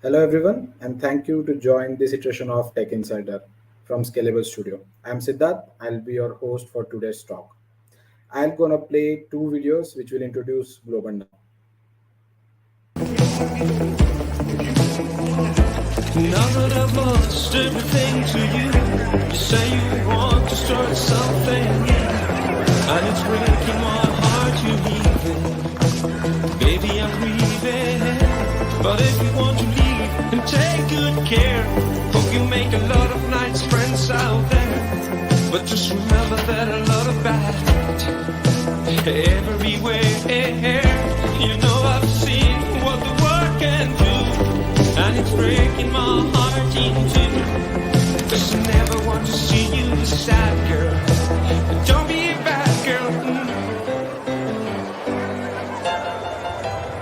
Hello everyone, and thank you to join this iteration of Tech Insider from Scalable Studio. I'm Siddharth. I'll be your host for today's talk. I'm gonna play two videos which will introduce Globant now. Now that I've lost everything to you, you say you want to start something new, and it's breaking my heart you're leaving. Baby, I'm grieving, but if you want to leave, then take good care. Hope you make a lot of nice friends out there, but just remember that a lot of bad everywhere. You know I've seen what the world can do, and it's breaking my heart in two. 'Cause I never want to see you a sad girl. Don't be a bad girl.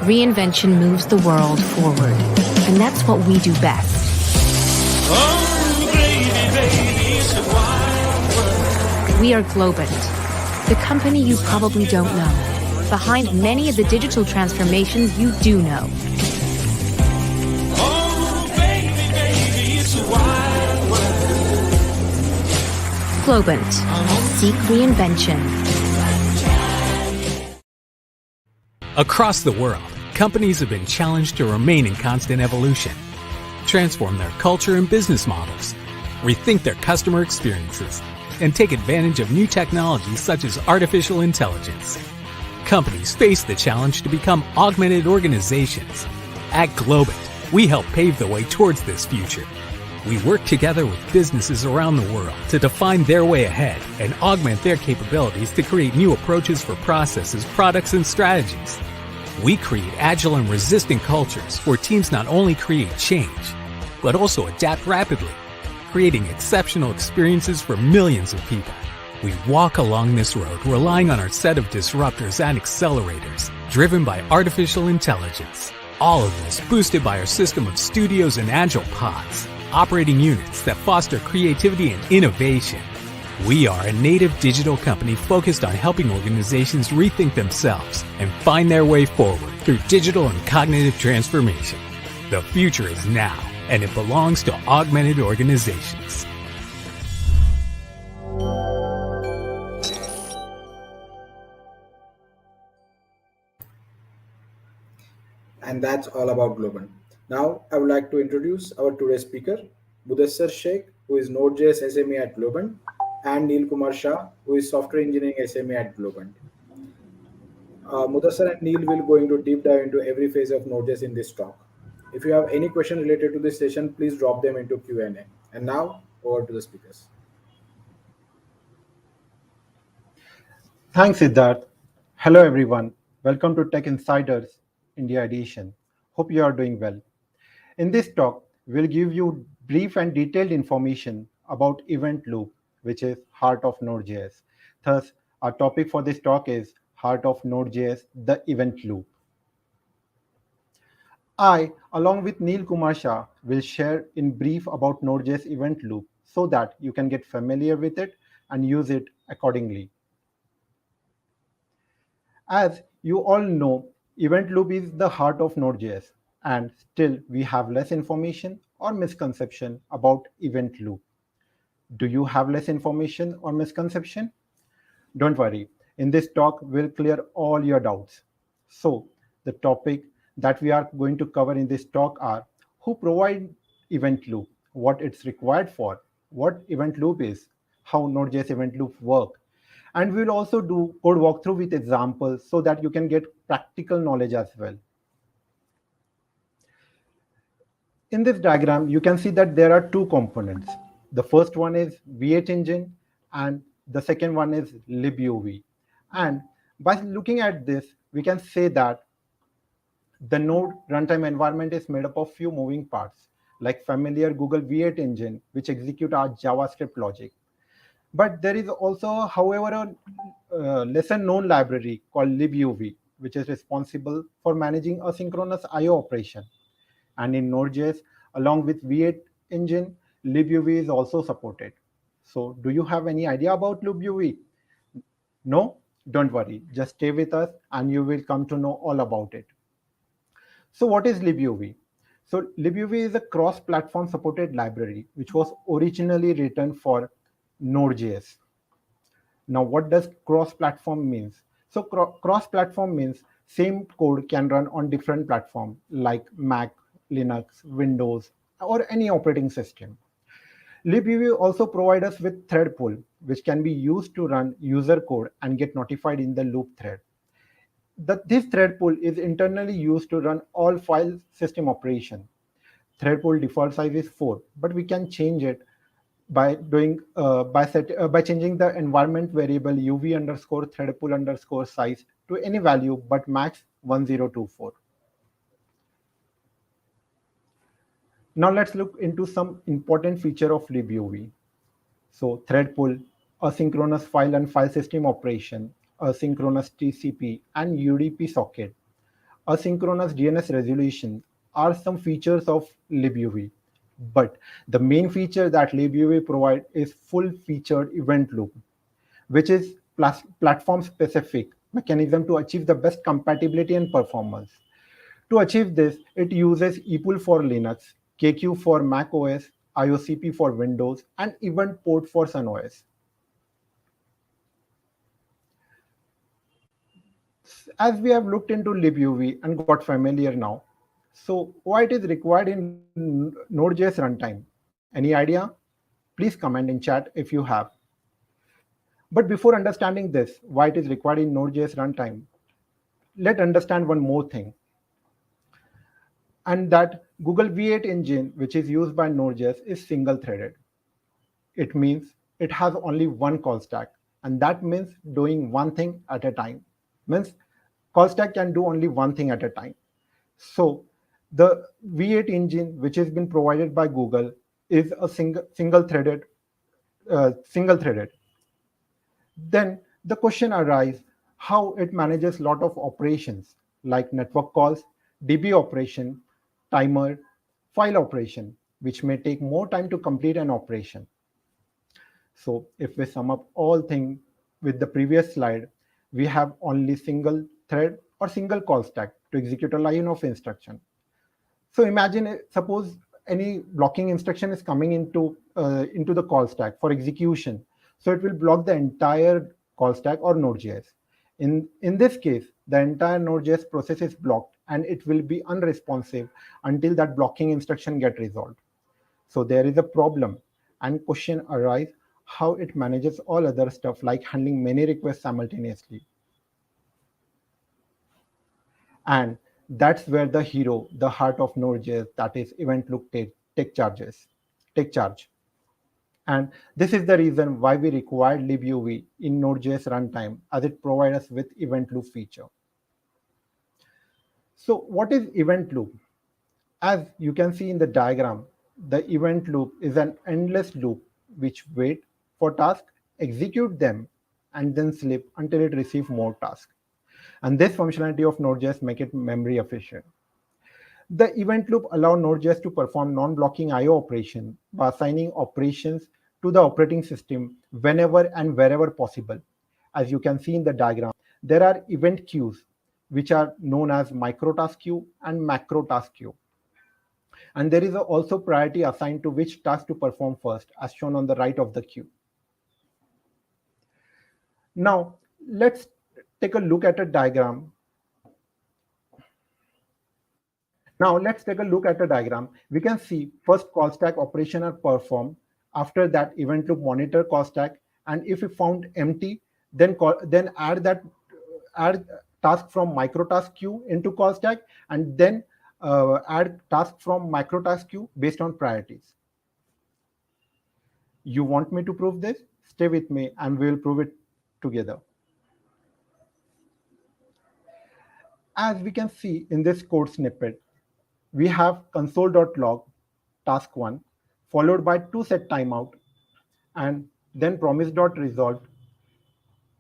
Reinvention moves the world forward, and that's what we do best. Oh, baby, it's a wild world. We are Globant, the company you probably don't know, behind many of the digital transformations you do know. Oh, baby, it's a wild world. Globant. Seek reinvention. Across the world, companies have been challenged to remain in constant evolution, transform their culture and business models, rethink their customer experiences, and take advantage of new technologies such as artificial intelligence. Companies face the challenge to become augmented organizations. At Globant, we help pave the way towards this future. We work together with businesses around the world to define their way ahead and augment their capabilities to create new approaches for processes, products, and strategies. We create agile and resistant cultures where teams not only create change, but also adapt rapidly, creating exceptional experiences for millions of people. We walk along this road relying on our set of disruptors and accelerators, driven by artificial intelligence. All of this boosted by our system of studios and agile pods, operating units that foster creativity and innovation. We are a native digital company focused on helping organizations rethink themselves and find their way forward through digital and cognitive transformation. The future is now, and it belongs to augmented organizations. And that's all about Globant. Now, I would like to introduce our today's speaker, Mudassar Sheikh, who is Node.js SME at Globant, and Neil Kumar Shah, who is Software Engineering SME at Globant. Mudassar and Neil will going to deep dive into every phase of Node.js in this talk. If you have any question related to this session, please drop them into Q&A. And now, over to the speakers. Thanks, Siddharth. Hello, everyone. Welcome to Tech Insiders India edition. Hope you are doing well. In this talk, we'll give you brief and detailed information about event loop, which is heart of Node.js. Thus, our topic for this talk is heart of Node.js, the event loop. I, along with Neil Kumar Shah, will share in brief about Node.js event loop so that you can get familiar with it and use it accordingly. As you all know, event loop is the heart of Node.js, and still we have less information or misconception about event loop. Do you have less information or misconception? Don't worry, in this talk we'll clear all your doubts. So, the topic that we are going to cover in this talk are who provide event loop, what it's required for, what event loop is, how Node.js event loop work, and we'll also do code walkthrough with examples so that you can get practical knowledge as well. In this diagram, you can see that there are two components. The first one is V8 engine and the second one is Libyov. And by looking at this, we can say that the Node runtime environment is made up of few moving parts, like familiar Google V8 engine, which execute our JavaScript logic. But there is also, however, a lesser known library called Libyov, which is responsible for managing asynchronous I/O operation. And in Node.js, along with V8 engine, Libyov is also supported. So do you have any idea about Libyov? No? Don't worry. Just stay with us and you will come to know all about it. So what is Libyov? So libuv is a cross-platform supported library which was originally written for Node.js. Now, what does cross-platform means? So cross-platform means same code can run on different platforms like Mac, Linux, Windows, or any operating system. libuv also provides us with thread pool, which can be used to run user code and get notified in the loop thread. This thread pool is internally used to run all file system operation. Thread pool default size is 4, but we can change it by changing the environment variable uv underscore thread pool underscore size to any value but max 1024. Now let's look into some important feature of libuv. So thread pool, asynchronous file and file system operation, asynchronous TCP and UDP socket, asynchronous DNS resolution are some features of libuv. But the main feature that libuv provides is full-featured event loop, which is platform-specific mechanism to achieve the best compatibility and performance. To achieve this, it uses epool for Linux, KQ for Mac OS, IOCP for Windows, and event port for Sun OS. As we have looked into libuv and got familiar now, so why it is required in Node.js runtime? Any idea? Please comment in chat if you have. But before understanding this, why it is required in Node.js runtime, let's understand one more thing. And that Google V8 engine, which is used by Node.js, is single-threaded. It means it has only one call stack, and that means doing one thing at a time. Means call stack can do only one thing at a time. So the V8 engine, which has been provided by Google, is a single-threaded. Then the question arises how it manages a lot of operations like network calls, DB operation, timer, file operation, which may take more time to complete an operation. So if we sum up all things with the previous slide, we have only single thread or single call stack to execute a line of instruction. So imagine, suppose any blocking instruction is coming into the call stack for execution. So it will block the entire call stack or Node.js. In this case, the entire Node.js process is blocked and it will be unresponsive until that blocking instruction get resolved. So there is a problem and question arises how it manages all other stuff like handling many requests simultaneously. And that's where the hero, the heart of Node.js, that is event loop take charge. And this is the reason why we required libuv in Node.js runtime, as it provides us with event loop feature. So what is event loop? As you can see in the diagram, the event loop is an endless loop which waits for tasks, execute them, and then sleep until it receives more tasks. And this functionality of Node.js make it memory efficient. The event loop allows Node.js to perform non-blocking I/O operation by assigning operations to the operating system whenever and wherever possible. As you can see in the diagram, there are event queues, which are known as micro task queue and macro task queue. And there is also priority assigned to which task to perform first, as shown on the right of the queue. Now, let's take a look at a diagram. We can see first call stack operation are performed. After that, event loop monitor call stack, and if it found empty, then add task from micro task queue into call stack, and then add task from micro task queue based on priorities. You want me to prove this? Stay with me and we will prove it together. As we can see in this code snippet, we have console.log task 1 followed by 2 set timeout and then promise.result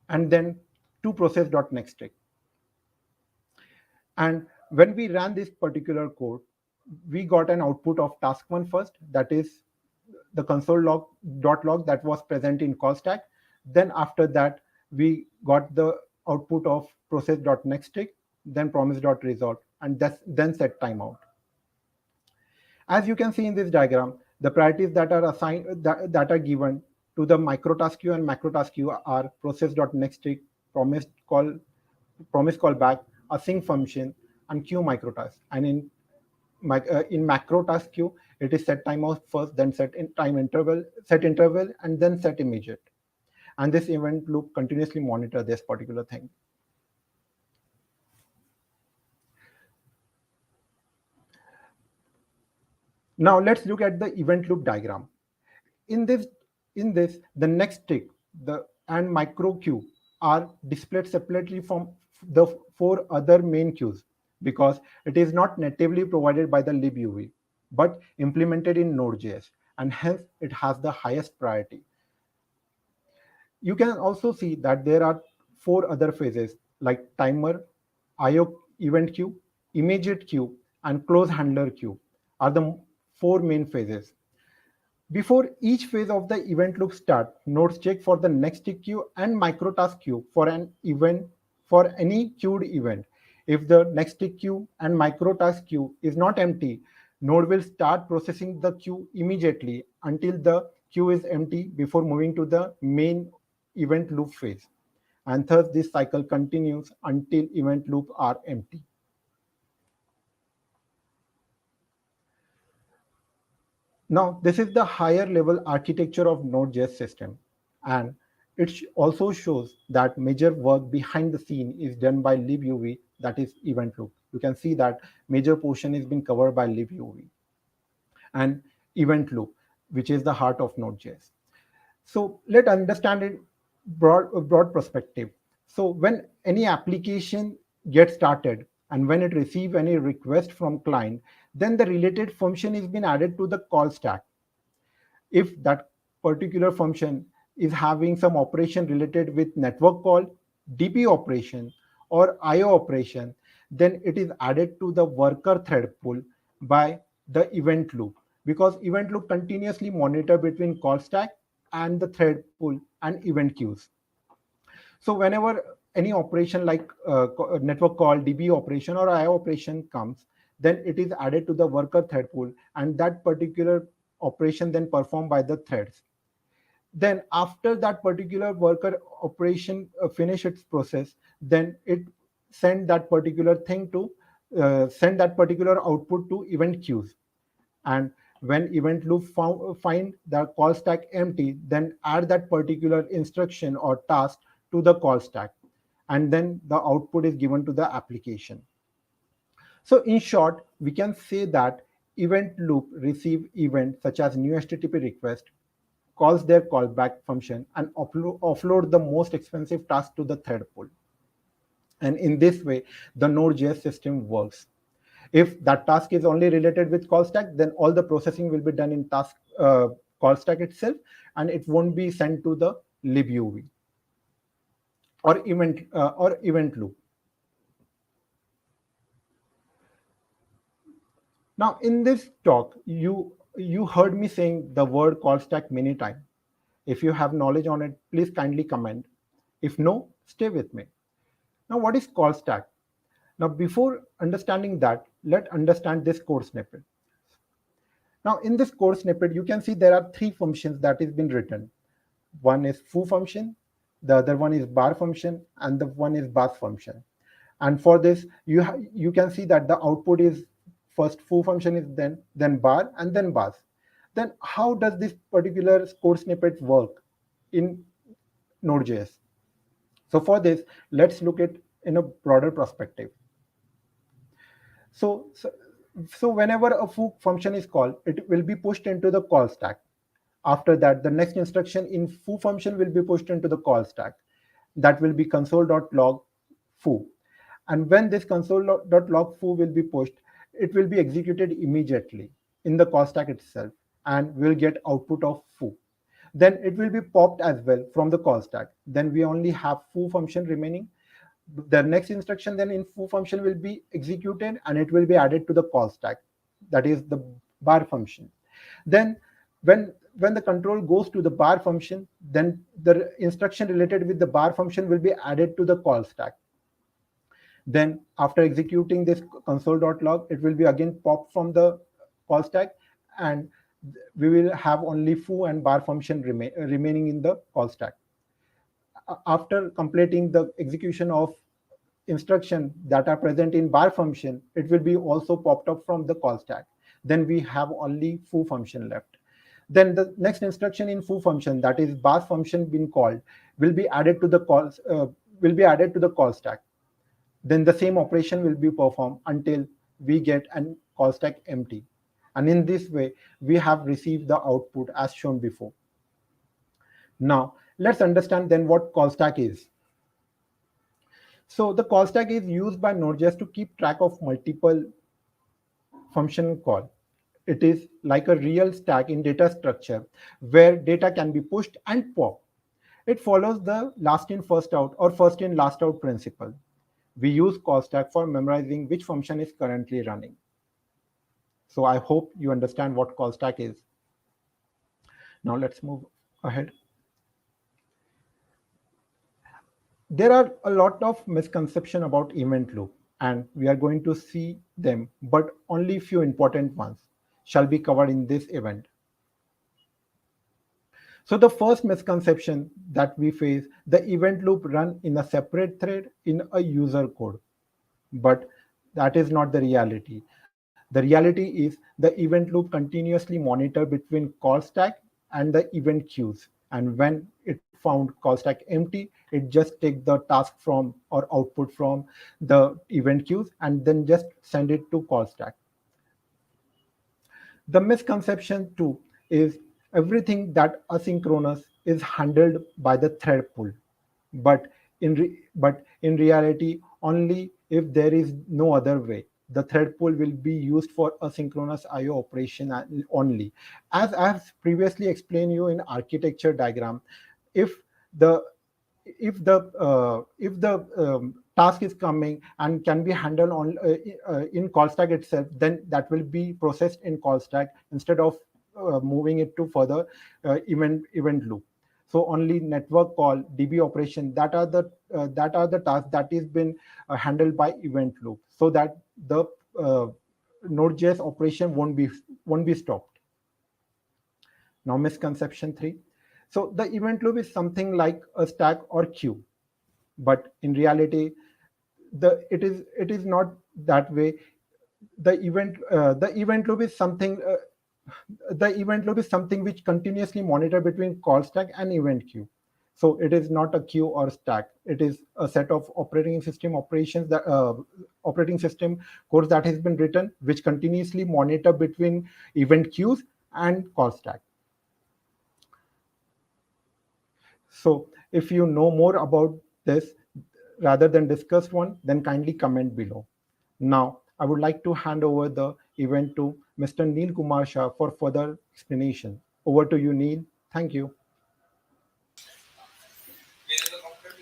and then 2 process.nextTick. And when we ran this particular code, we got an output of task 1 first, that is the console.log that was present in call stack. Then after that, we got the output of process.nextTick, then promise.result, and then set timeout. As you can see in this diagram, the priorities that are assigned that are given to the microtask queue and macrotask queue are process.nextTick, promise callback, async function, and queue microtask. And in macro task queue, it is set timeout first, then set in time interval, and then set immediate. And this event loop continuously monitor this particular thing. Now let's look at the event loop diagram. In this, the next tick, the and micro queue are displayed separately from the four other main queues because it is not natively provided by the libuv, but implemented in Node.js, and hence it has the highest priority. You can also see that there are four other phases like timer, IO event queue, immediate queue, and close handler queue are the four main phases. Before each phase of the event loop start, nodes check for the next tick queue and microtask queue for an event for any queued event. If the next tick queue and microtask queue is not empty, node will start processing the queue immediately until the queue is empty before moving to the main event loop phase. And thus this cycle continues until event loop are empty. Now, this is the higher level architecture of Node.js system, and it also shows that major work behind the scene is done by libuv, that is event loop. You can see that major portion is being covered by libuv and event loop, which is the heart of Node.js. So let's understand it broad perspective. So when any application gets started and when it receives any request from client, then the related function is being added to the call stack. If that particular function is having some operation related with network call, DP operation, or IO operation, then it is added to the worker thread pool by the event loop, because event loop continuously monitor between call stack and the thread pool and event queues. So whenever any operation like network call, DB operation, or IO operation comes, then it is added to the worker thread pool, and that particular operation then performed by the threads. Then after that particular worker operation finish its process, then it send that particular thing to send that particular output to event queues. And when event loop find the call stack empty, then add that particular instruction or task to the call stack, and then the output is given to the application. So in short, we can say that event loop receive event such as new HTTP request, calls their callback function, and offload the most expensive task to the thread pool. And in this way, the Node.js system works. If that task is only related with call stack, then all the processing will be done in task call stack itself, and it won't be sent to the libuv or event loop. Now, in this talk, you heard me saying the word call stack many times. If you have knowledge on it, please kindly comment. If no, stay with me. Now, what is call stack? Now, before understanding that, let's understand this code snippet. Now, in this code snippet, you can see there are three functions that is been written. One is foo function, the other one is bar function, and the one is bus function. And for this, you can see that the output is first foo function is then bar, and then bus. Then how does this particular code snippet work in Node.js? So for this, let's look at in a broader perspective. So whenever a foo function is called, it will be pushed into the call stack. After that, the next instruction in foo function will be pushed into the call stack. That will be console.log foo. And when this console.log foo will be pushed, it will be executed immediately in the call stack itself and will get output of foo. Then it will be popped as well from the call stack. Then we only have foo function remaining. The next instruction then in foo function will be executed and it will be added to the call stack. That is the bar function. Then when the control goes to the bar function, then the instruction related with the bar function will be added to the call stack. Then after executing this console.log, it will be again popped from the call stack and we will have only foo and bar function remaining in the call stack. After completing the execution of instruction that are present in bar function, it will be also popped up from the call stack. Then we have only foo function left. Then the next instruction in foo function, that is bar function being called, will be added to the call stack. Then the same operation will be performed until we get an call stack empty. And in this way, we have received the output as shown before. Now, let's understand then what call stack is. So the call stack is used by Node.js to keep track of multiple function call. It is like a real stack in data structure where data can be pushed and popped. It follows the last in first out or first in last out principle. We use call stack for memorizing which function is currently running. So I hope you understand what call stack is. Now let's move ahead. There are a lot of misconceptions about event loop, and we are going to see them, but only few important ones shall be covered in this event. So the first misconception that we face, the event loop run in a separate thread in a user code, but that is not the reality. The reality is the event loop continuously monitor between call stack and the event queues. And when it found call stack empty, it just take the task from or output from the event queues and then just send it to call stack. The misconception too is everything that asynchronous is handled by the thread pool, but in reality, only if there is no other way. The thread pool will be used for asynchronous I/O operation only. As I have previously explained you in architecture diagram, if the task is coming and can be handled on in call stack itself, then that will be processed in call stack instead of moving it to further event loop. So only network call, DB operation, that are the tasks that is been handled by event loop, so that the Node.js operation won't be stopped. Now misconception 3. So the event loop is something like a stack or queue, but in reality, it is not that way. The event loop is something. The event loop is something which continuously monitor between call stack and event queue. So it is not a queue or stack. It is a set of operating system operations that operating system codes that has been written, which continuously monitor between event queues and call stack. So if you know more about this rather than discuss one, then kindly comment below. Now I would like to hand over the event to Mr. Neil Kumar Shah for further explanation. Over to you, Neil. Thank you.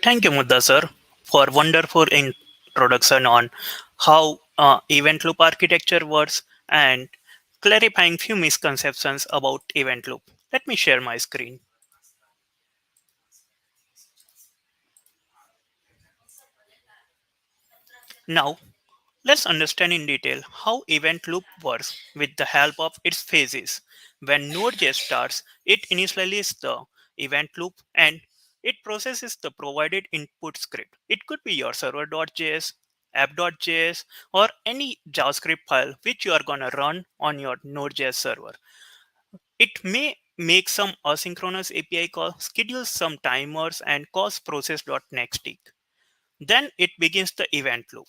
Thank you, Mudda sir, for wonderful introduction on how event loop architecture works and clarifying few misconceptions about event loop. Let me share my screen. Now, let's understand in detail how event loop works with the help of its phases. When Node.js starts, it initializes the event loop and it processes the provided input script. It could be your server.js, app.js, or any JavaScript file which you are going to run on your Node.js server. It may make some asynchronous API call, schedule some timers, and cause process.nextTick. Then it begins the event loop.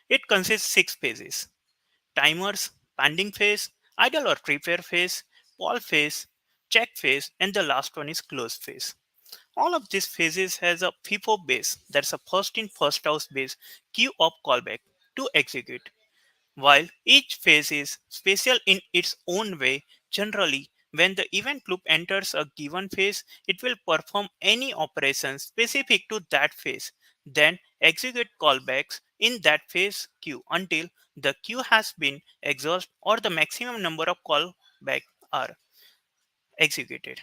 It consists 6 phases: timers, pending phase, idle or prepare phase, poll phase, check phase, and the last one is close phase. All of these phases has a FIFO base, that's a first in first out base queue of callback to execute. While each phase is special in its own way, generally, when the event loop enters a given phase, it will perform any operation specific to that phase, then execute callbacks in that phase queue until the queue has been exhausted or the maximum number of callbacks are executed.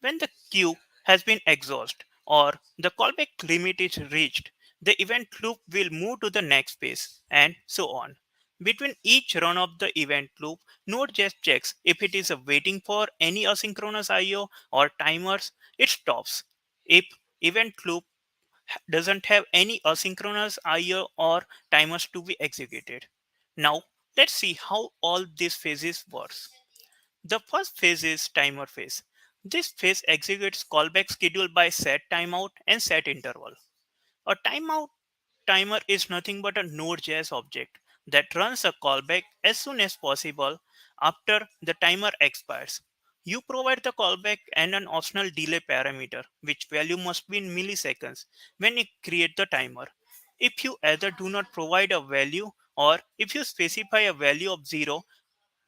When the queue has been exhausted or the callback limit is reached, the event loop will move to the next phase and so on. Between each run of the event loop, Node.js checks if it is waiting for any asynchronous IO or timers, it stops. If event loop doesn't have any asynchronous IO or timers to be executed. Now, let's see how all these phases works. The first phase is timer phase. This phase executes callback scheduled by set timeout and set interval. A timeout timer is nothing but a Node.js object that runs a callback as soon as possible after the timer expires. You provide the callback and an optional delay parameter, which value must be in milliseconds when you create the timer. If you either do not provide a value or if you specify a value of 0,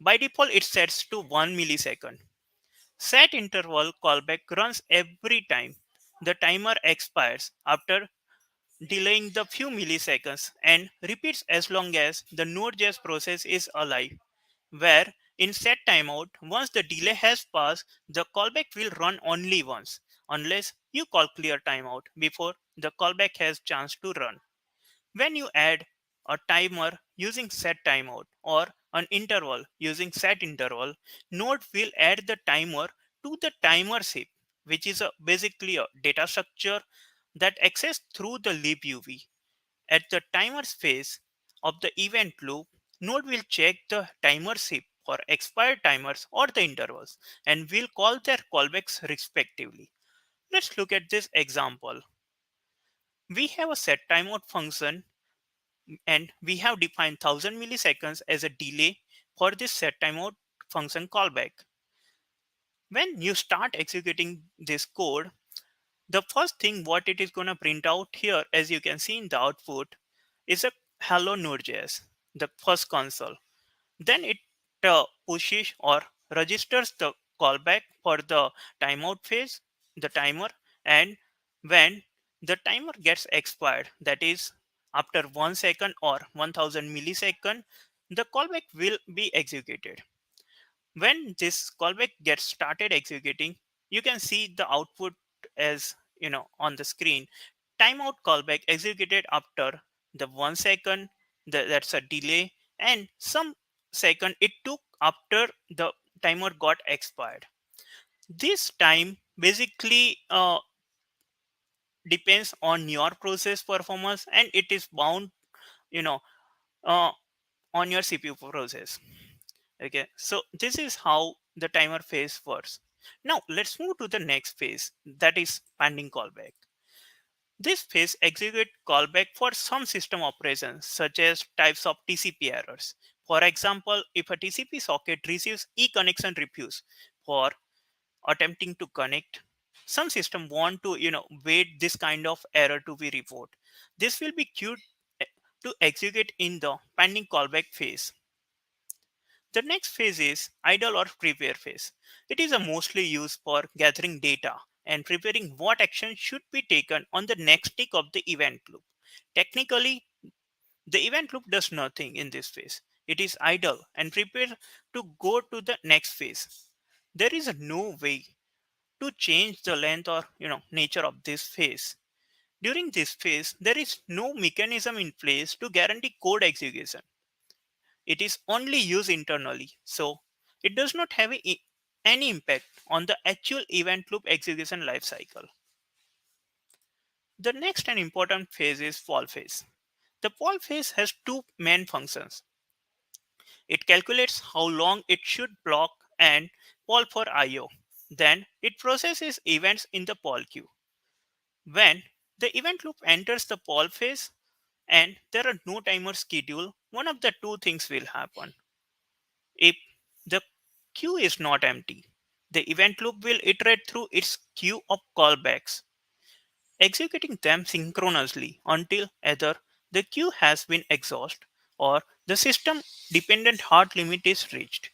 by default it sets to 1 millisecond. Set interval callback runs every time the timer expires after delaying the few milliseconds and repeats as long as the Node.js process is alive. Where in set timeout, once the delay has passed, the callback will run only once, unless you call clear timeout before the callback has chance to run. When you add a timer using set timeout or an interval using set interval, Node will add the timer to the timer's heap, which is basically a data structure that accessed through the libuv. At the timer's phase of the event loop, Node will check the timer's heap for expired timers or the intervals and will call their callbacks respectively. Let's look at this example. We have a set timeout function and we have defined 1000 milliseconds as a delay for this set timeout function callback. When you start executing this code, the first thing what it is going to print out here, as you can see in the output, is a hello node.js, the first console. Then it pushes or registers the callback for the timeout phase, the timer, and when the timer gets expired, that is after 1 second or 1000 millisecond, the callback will be executed. When this callback gets started executing, you can see the output as on the screen. Timeout callback executed after the 1 second, that's a delay, and some second it took after the timer got expired. This time basically depends on your process performance, and it is bound you know uh, on your CPU process. Okay, so this is how the timer phase works. Now let's move to the next phase, that is pending callback. This phase executes callback for some system operations such as types of TCP errors. For example, if a TCP socket receives e-connection refuse for attempting to connect, some system want to wait this kind of error to be reported. This will be queued to execute in the pending callback phase. The next phase is idle or prepare phase. It is a mostly used for gathering data and preparing what action should be taken on the next tick of the event loop. Technically, the event loop does nothing in this phase. It is idle and prepare to go to the next phase. There is no way to change the length or nature of this phase. During this phase, there is no mechanism in place to guarantee code execution. It is only used internally, so it does not have any impact on the actual event loop execution lifecycle. The next and important phase is poll phase. The poll phase has two main functions. It calculates how long it should block and poll for IO. Then it processes events in the poll queue. When the event loop enters the poll phase and there are no timer schedule, one of the two things will happen. If the queue is not empty, the event loop will iterate through its queue of callbacks, executing them synchronously until either the queue has been exhausted or the system dependent hard limit is reached.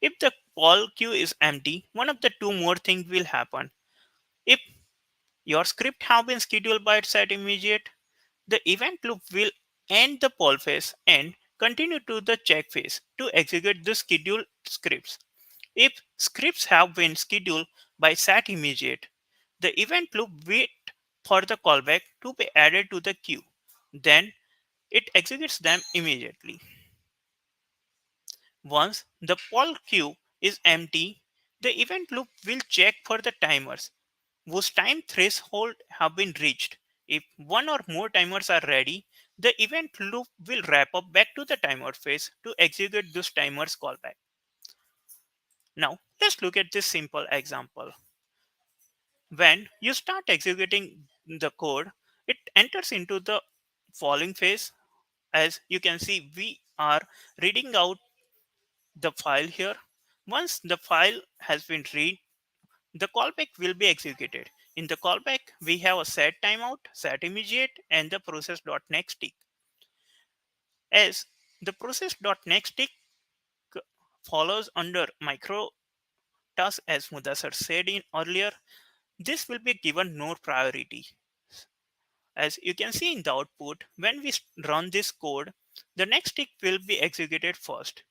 If the call queue is empty, one of the two more things will happen. If your script have been scheduled by set immediate, the event loop will end the poll phase and continue to the check phase to execute the scheduled scripts. If scripts have been scheduled by set immediate, the event loop wait for the callback to be added to the queue. Then it executes them immediately. Once the poll queue is empty, the event loop will check for the timers whose time threshold have been reached. If one or more timers are ready, the event loop will wrap up back to the timer phase to execute those timers callback. Now, let's look at this simple example. When you start executing the code, it enters into the following phase. As you can see, we are reading out the file here. Once the file has been read, the callback will be executed. In the callback, we have a set timeout, set immediate, and the process.next tick. As the process.next tick follows under micro task, as Mudassar said in earlier, this will be given no priority. As you can see in the output, when we run this code, the next tick will be executed first,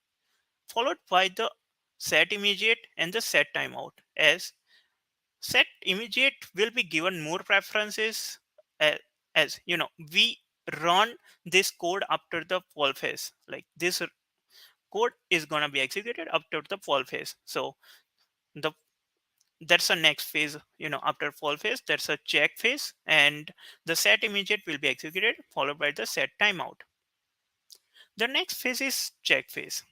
followed by the set immediate and the set timeout. As set immediate will be given more preferences, uh, as you know, we run this code after the fall phase. Like this code is gonna be executed after the fall phase. So the that's the next phase. After fall phase, that's a check phase, and the set immediate will be executed, followed by the set timeout. The next phase is check phase.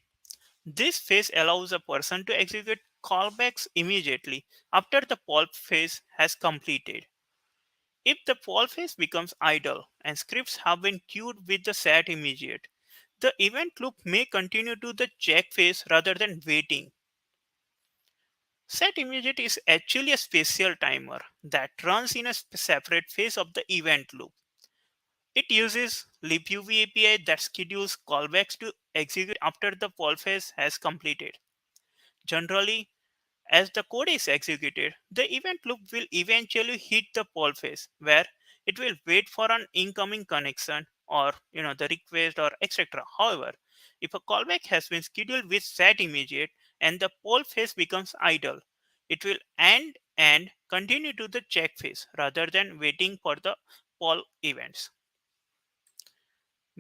This phase allows a person to execute callbacks immediately after the poll phase has completed. If the poll phase becomes idle and scripts have been queued with the set immediate, the event loop may continue to the check phase rather than waiting. Set immediate is actually a special timer that runs in a separate phase of the event loop. It uses Libyov API that schedules callbacks to execute after the poll phase has completed. Generally, as the code is executed, the event loop will eventually hit the poll phase where it will wait for an incoming connection or the request or etc. However, if a callback has been scheduled with set immediate and the poll phase becomes idle, it will end and continue to the check phase rather than waiting for the poll events.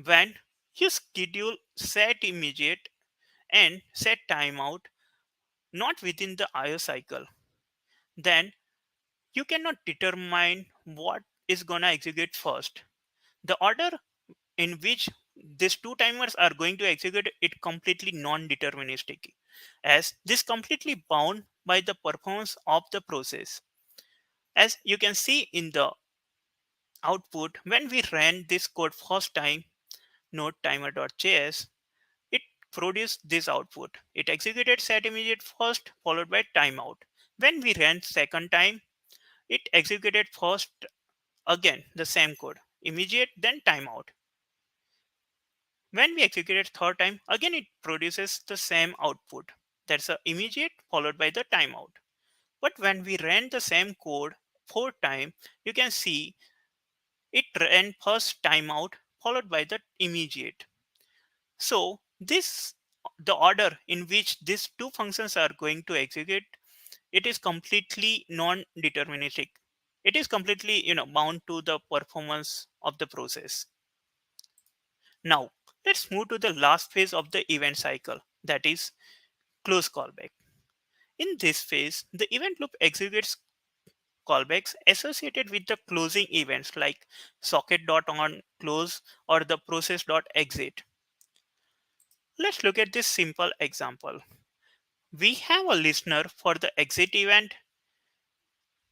When you schedule set immediate and set timeout not within the IO cycle, then you cannot determine what is gonna execute first. The order in which these two timers are going to execute it completely non-deterministic, as this completely bound by the performance of the process. As you can see in the output, when we ran this code first time, node timer.js, it produced this output. It executed set immediate first, followed by timeout. When we ran second time, it executed first again the same code, immediate then timeout. When we execute it third time, again it produces the same output. That's a immediate followed by the timeout. But when we ran the same code fourth time, you can see it ran first timeout followed by the immediate. So this the order in which these two functions are going to execute, it is completely non-deterministic. It is completely bound to the performance of the process. Now, let's move to the last phase of the event cycle, that is close callback. In this phase, the event loop executes callbacks associated with the closing events like socket.on close or the process.exit. Let's look at this simple example. We have a listener for the exit event.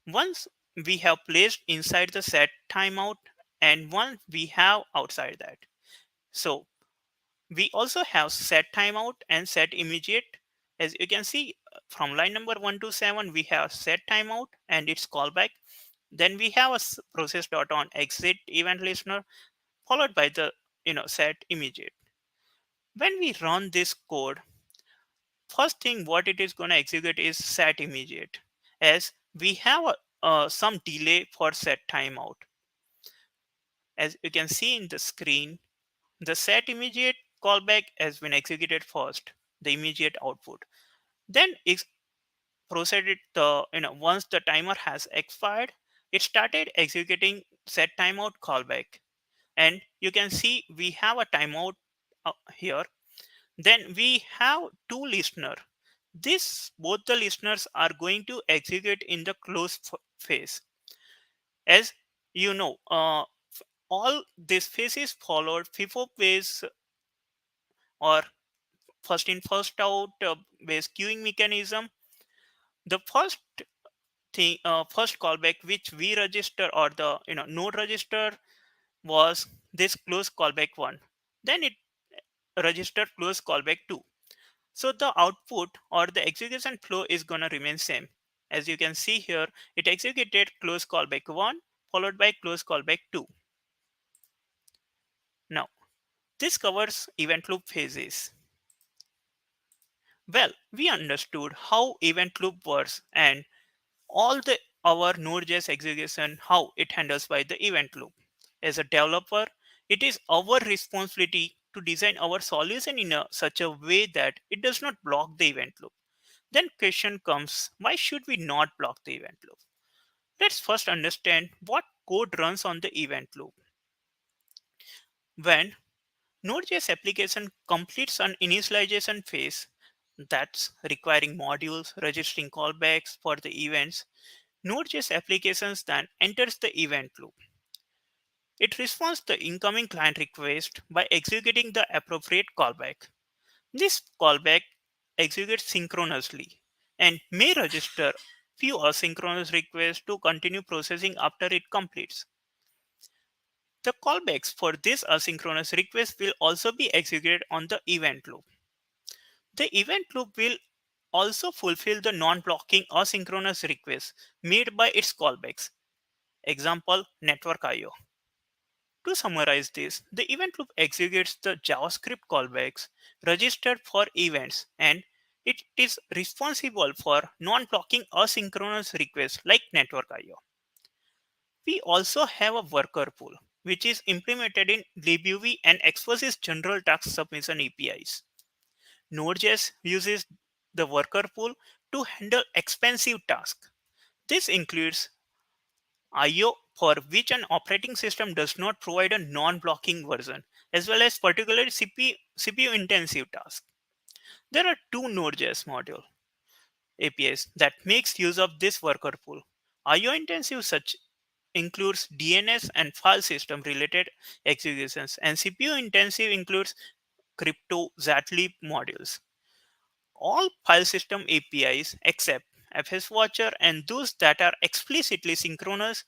Once we have placed inside the set timeout and one we have outside that. So we also have set timeout and set immediate. As you can see from line number 1 to 7, we have set timeout and its callback. Then we have a process.on exit event listener followed by the set immediate. When we run this code, first thing what it is going to execute is set immediate, as we have some delay for set timeout. As you can see in the screen, the set immediate callback has been executed first, the immediate output. Then it proceeded once the timer has expired, it started executing set timeout callback. And you can see we have a timeout here. Then we have two listener. This both the listeners are going to execute in the close phase. As you know, all this phase is followed FIFO phase or first in first out based queuing mechanism. The first callback which we register or the node register was this close callback one. Then it registered close callback two. So the output or the execution flow is gonna remain same. As you can see here, it executed close callback one followed by close callback two. Now this covers event loop phases. Well, we understood how event loop works and all the our Node.js execution, how it handles by the event loop. As a developer, it is our responsibility to design our solution in such a way that it does not block the event loop. Then question comes, why should we not block the event loop? Let's first understand what code runs on the event loop. When Node.js application completes an initialization phase, that's requiring modules, registering callbacks for the events, Node.js applications then enters the event loop. It responds to the incoming client request by executing the appropriate callback. This callback executes synchronously and may register few asynchronous requests to continue processing after it completes. The callbacks for this asynchronous request will also be executed on the event loop. The event loop will also fulfill the non-blocking asynchronous requests made by its callbacks. Example, network IO. To summarize this, the event loop executes the JavaScript callbacks registered for events and it is responsible for non-blocking asynchronous requests like network IO. We also have a worker pool, which is implemented in Libyov and exposes general task submission APIs. Node.js uses the worker pool to handle expensive tasks. This includes IO for which an operating system does not provide a non-blocking version, as well as particularly CPU intensive tasks. There are two Node.js module APIs that makes use of this worker pool. IO intensive such includes DNS and file system related executions, and CPU intensive includes crypto zatlib modules. All file system APIs except FSWatcher and those that are explicitly synchronous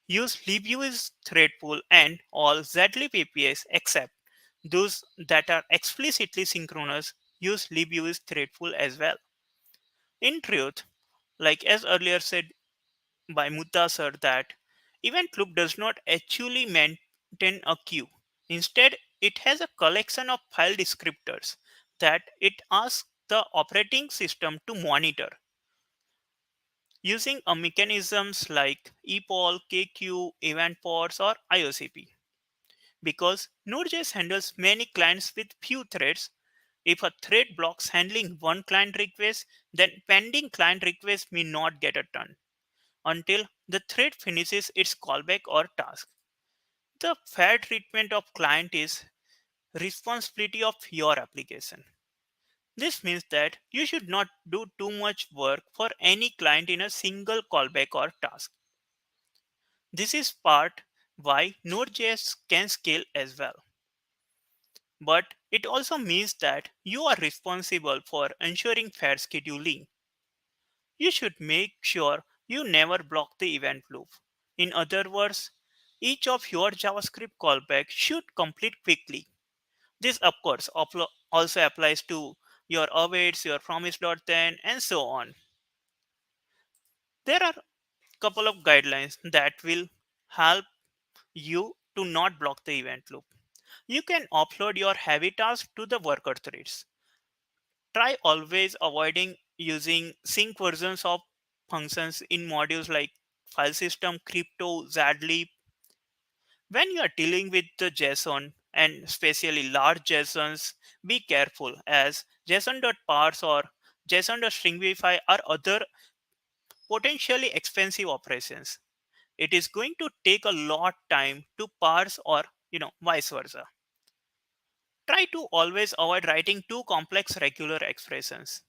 use Libyov's thread pool, and all zlib APIs except those that are explicitly synchronous use Libyov's thread pool as well. In truth, like as earlier said by Mutasar, that event loop does not actually maintain a queue. Instead, it has a collection of file descriptors that it asks the operating system to monitor using a mechanisms like epoll, KQ, event pods, or IOCP. Because Node.js handles many clients with few threads, if a thread blocks handling one client request, then pending client request may not get a turn until the thread finishes its callback or task. The fair treatment of client is responsibility of your application. This means that you should not do too much work for any client in a single callback or task. This is part why Node.js can scale as well. But it also means that you are responsible for ensuring fair scheduling. You should make sure you never block the event loop. In other words, each of your JavaScript callbacks should complete quickly. This, of course, also applies to your awaits, your promise.then, and so on. There are a couple of guidelines that will help you to not block the event loop. You can upload your heavy tasks to the worker threads. Try always avoiding using sync versions of functions in modules like file system, crypto, zadlib. When you are dealing with the JSON and especially large JSONs, be careful as JSON.parse or JSON.stringify are other potentially expensive operations. It is going to take a lot time to parse or vice versa. Try to always avoid writing too complex regular expressions.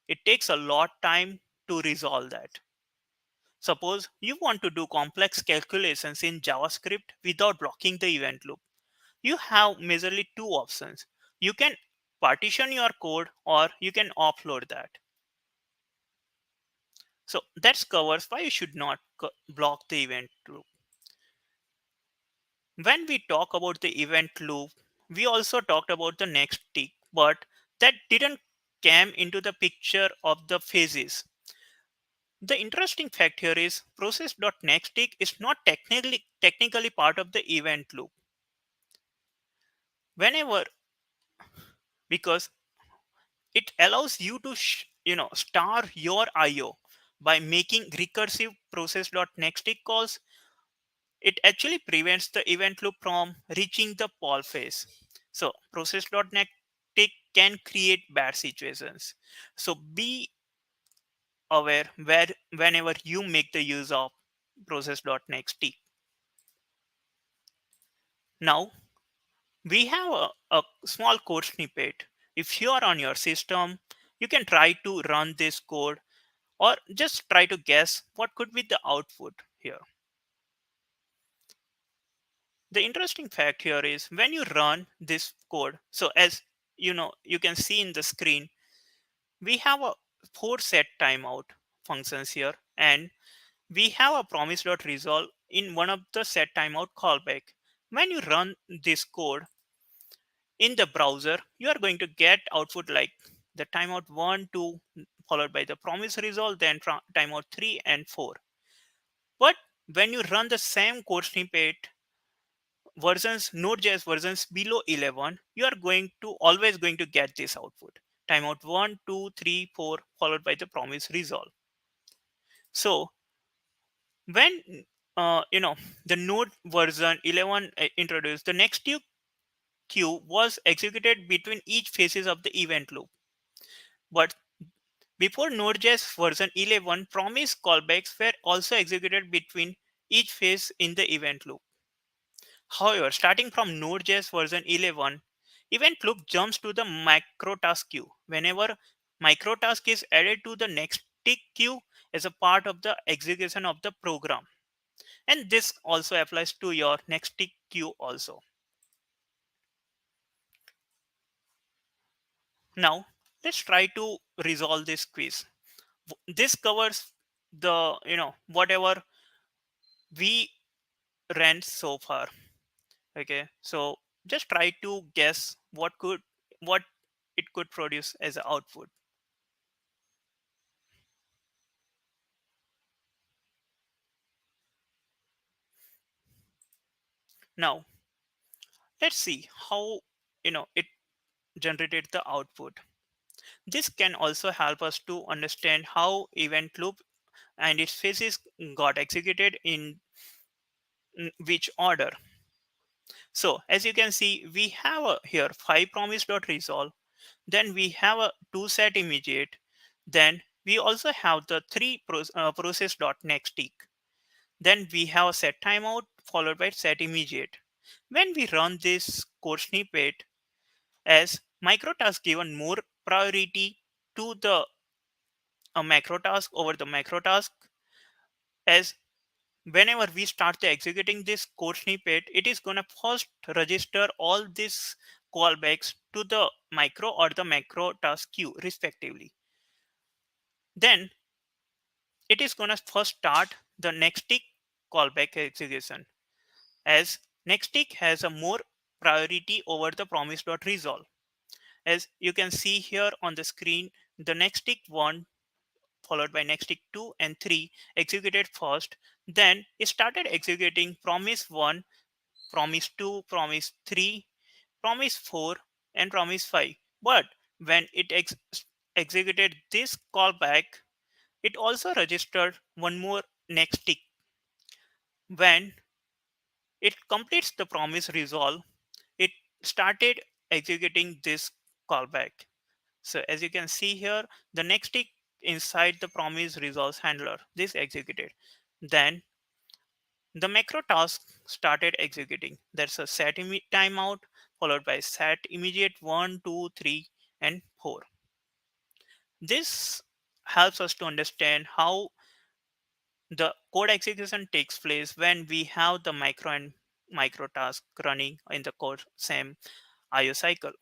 It takes a lot time to resolve that. Suppose you want to do complex calculations in JavaScript without blocking the event loop. You have majorly two options. You can partition your code or you can offload that. So that covers why you should not block the event loop. When we talk about the event loop, we also talked about the next tick, but that didn't come into the picture of the phases. The interesting fact here is process.nextTick is not technically part of the event loop. Whenever, because it allows you to star your IO by making recursive process.nextTick calls. It actually prevents the event loop from reaching the poll phase. So process.nextTick can create bad situations. So be aware where whenever you make the use of process.nextTick. Now we have a small code snippet. If you are on your system, you can try to run this code or just try to guess what could be the output here. The interesting fact here is when you run this code, so as you can see in the screen, we have a four set timeout functions here, and we have a promise.resolve in one of the set timeout callback. When you run this code in the browser, you are going to get output like the timeout 1, 2, followed by the promise resolve, then timeout 3 and 4. But when you run the same code snippet versions, Node.js versions below 11, you are going to always going to get this output. Timeout 1, 2, 3, 4, followed by the promise resolve. So when the Node version 11 introduced, the next queue was executed between each phases of the event loop. But before Node.js version 11, promise callbacks were also executed between each phase in the event loop. However, starting from Node.js version 11, event loop jumps to the microtask queue whenever microtask is added to the next tick queue as a part of the execution of the program. And this also applies to your next tick queue also. Now, let's try to resolve this quiz. This covers the, whatever we ran so far. Okay, so just try to guess what it could produce as an output. Now let's see how it generated the output. This can also help us to understand how event loop and its phases got executed in which order. So as you can see, we have here 5 promise.resolve, then we have a 2 set immediate, then we also have the 3 process.nextTick. Then we have a set timeout followed by set immediate. When we run this code snippet, as microtask given more priority to the macro task over the macro task, as whenever we start the executing this code snippet, it is going to first register all these callbacks to the micro or the macro task queue respectively. Then it is going to first start the next tick callback execution, as next tick has a more priority over the promise.resolve. As you can see here on the screen, the next tick 1 followed by next tick 2 and 3 executed first. Then it started executing promise 1, promise 2, promise 3, promise 4 and promise 5. But when it executed this callback, it also registered one more next tick. When it completes the promise resolve, it started executing this callback. So as you can see here, the next tick inside the promise resolves handler, this executed. Then The macro task started executing. There's a timeout followed by set immediate 1, 2, 3, and 4. This helps us to understand how the code execution takes place when we have the micro and micro task running in the code same IO cycle.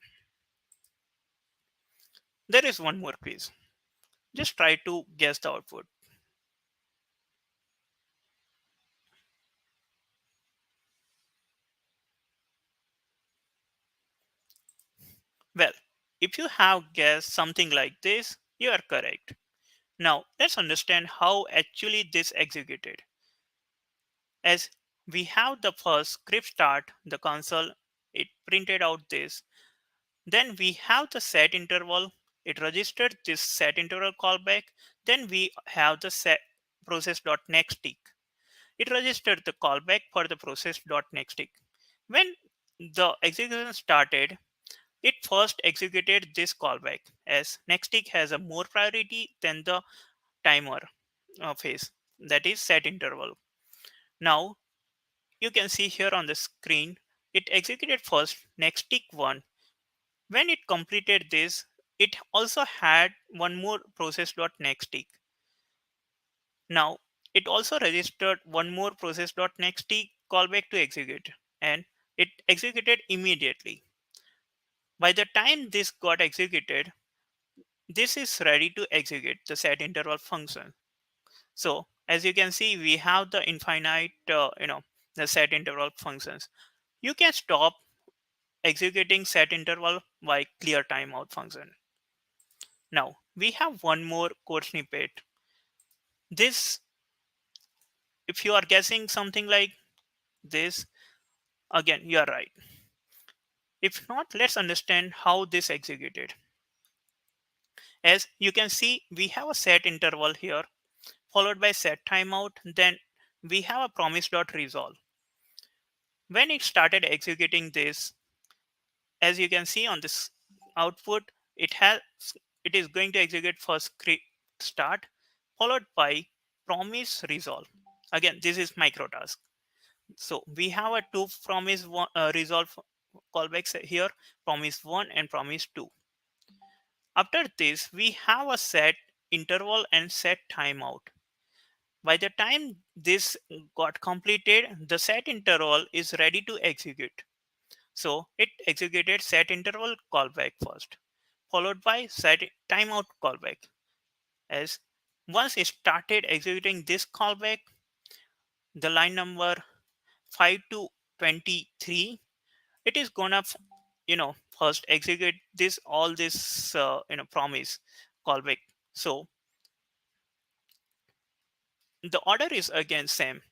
There is one more quiz. Just try to guess the output. Well, if you have guessed something like this, you are correct. Now, let's understand how actually this executed. As we have the first script start, the console, it printed out this. Then we have the set interval, it registered this set interval callback. Then we have the set process.next tick. It registered the callback for the process.next tick. When the execution started, it first executed this callback as next tick has a more priority than the timer phase, that is set interval. Now you can see here on the screen, it executed first next tick 1. When it completed this, it also had one more process.nextTick. Now, it also registered one more process.nextTick callback to execute, and it executed immediately. By the time this got executed, this is ready to execute the set interval function. So, as you can see, we have the infinite, the set interval functions. You can stop executing set interval by clear timeout function. Now, we have one more code snippet. This, if you are guessing something like this, again, you are right. If not, let's understand how this executed. As you can see, we have a set interval here, followed by set timeout. Then we have a promise.resolve. When it started executing this, as you can see on this output, it is going to execute first script start, followed by promise resolve. Again, this is micro task. So we have a two promise one, resolve callbacks here, promise 1 and promise 2. After this, we have a set interval and set timeout. By the time this got completed, the set interval is ready to execute. So it executed set interval callback first, followed by set timeout callback. As once it started executing this callback, the line number 5 to 23, it is gonna first execute this all this promise callback. So the order is again same,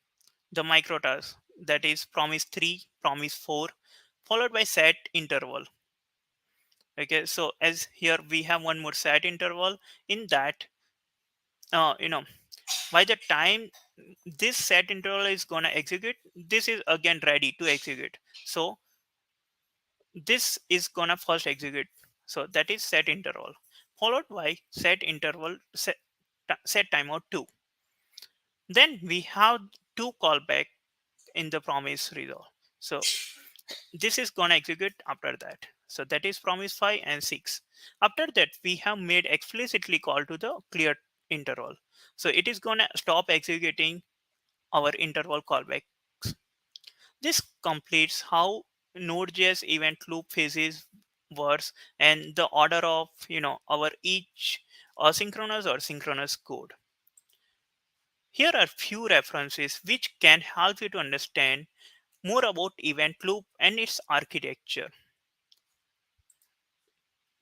the micro task, that is promise 3, promise 4, followed by set interval. Okay, so as here we have one more set interval. In that, uh, you know by the time this set interval is gonna execute, this is again ready to execute. So this is gonna first execute. So that is set interval, followed by set timeout 2. Then we have two callback in the promise resolve. So this is gonna execute after that. So that is promise 5 and 6. After that, we have made explicitly call to the clear interval. So it is gonna stop executing our interval callback. This completes how Node.js event loop phases works and the order of our each asynchronous or synchronous code. Here are few references which can help you to understand more about event loop and its architecture.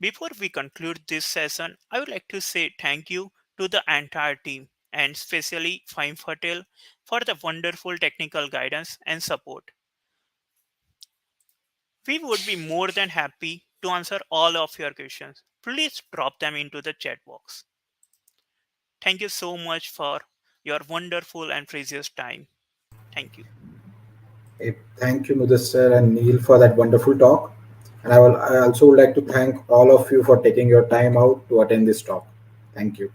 Before we conclude this session, I would like to say thank you to the entire team and especially Fahim Patel for the wonderful technical guidance and support. We would be more than happy to answer all of your questions. Please drop them into the chat box. Thank you so much for your wonderful and precious time. Thank you. Thank you, Mudassar and Neil, for that wonderful talk. And I also would like to thank all of you for taking your time out to attend this talk. Thank you.